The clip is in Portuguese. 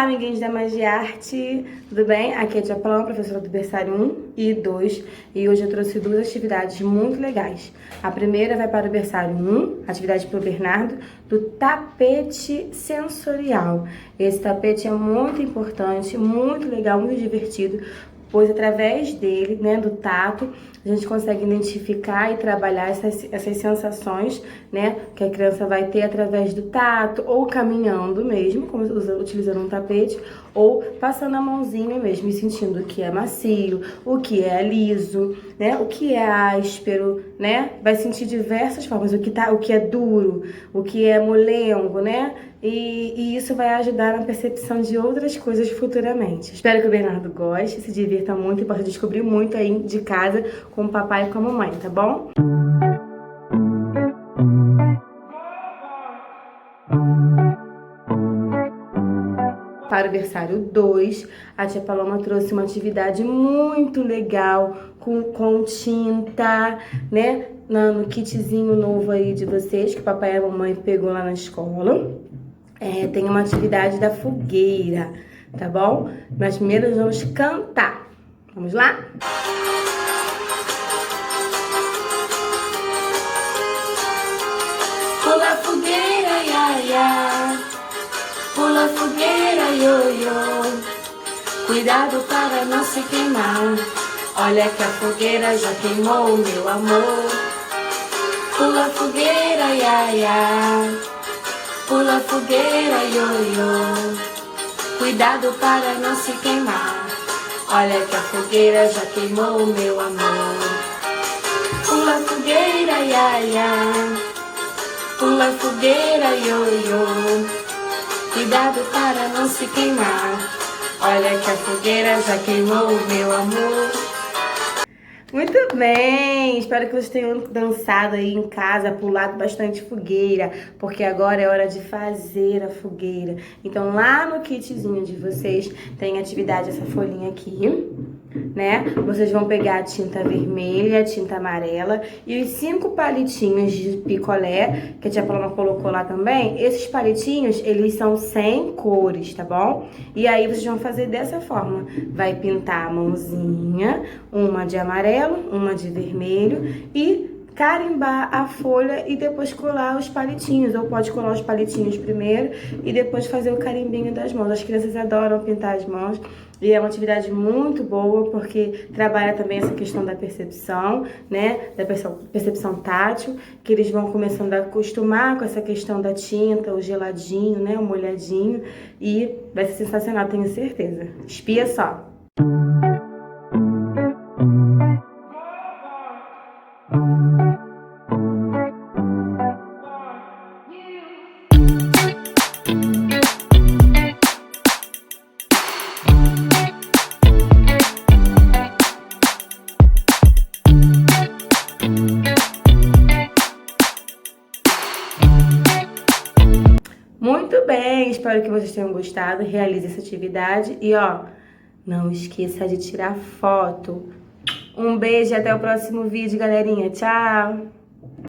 amiguinhos da Magiarte, tudo bem? Aqui é a Tia Paloma, professora do berçário 1 e 2, e hoje eu trouxe duas atividades muito legais. A primeira vai para o berçário 1, atividade para o Bernardo, do tapete sensorial. Esse tapete é muito importante, muito legal, muito divertido, pois através dele, né, do tato, a gente consegue identificar e trabalhar essas sensações, né, que a criança vai ter através do tato, ou caminhando mesmo, como utilizando um tapete, ou passando a mãozinha mesmo e sentindo o que é macio, o que é liso, né, o que é áspero, né, vai sentir diversas formas, o que é duro, o que é molengo, né, e isso vai ajudar na percepção de outras coisas futuramente. Espero que o Bernardo goste, se divirta muito e possa descobrir muito aí de casa com o papai e com a mamãe, tá bom? Para o berçário 2, a Tia Paloma trouxe uma atividade muito legal com tinta, né? No kitzinho novo aí de vocês, que o papai e a mamãe pegou lá na escola. Tem uma atividade da fogueira, tá bom? Mas primeiro nós vamos cantar. Vamos lá? Pula fogueira, ia, ia. Pula fogueira, ioiô. Cuidado para não se queimar. Olha que a fogueira já queimou, meu amor. Pula fogueira, ia, ia. Pula fogueira, ioiô. Cuidado para não se queimar. Olha que a fogueira já queimou, meu amor. Pula fogueira, ia, ia. Pula fogueira, ioiô. Cuidado para não se queimar. Olha que a fogueira já queimou, meu amor. Muito bem! Espero que vocês tenham dançado aí em casa, pulado bastante fogueira, porque agora é hora de fazer a fogueira. Então lá no kitzinho de vocês tem atividade, essa folhinha aqui, né? Vocês vão pegar a tinta vermelha, a tinta amarela e os 5 palitinhos de picolé, que a Tia Paloma colocou lá também. Esses palitinhos, eles são sem cores, tá bom? E aí vocês vão fazer dessa forma. Vai pintar a mãozinha, uma de amarelo, uma de vermelho e carimbar a folha e depois colar os palitinhos. Ou pode colar os palitinhos primeiro e depois fazer o carimbinho das mãos. As crianças adoram pintar as mãos e é uma atividade muito boa porque trabalha também essa questão da percepção, né? Da percepção tátil, que eles vão começando a acostumar com essa questão da tinta, o geladinho, né? O molhadinho, e vai ser sensacional, tenho certeza. Espia só! Muito bem, espero que vocês tenham gostado, realize essa atividade e ó, não esqueça de tirar foto. Um beijo e até o próximo vídeo, galerinha. Tchau!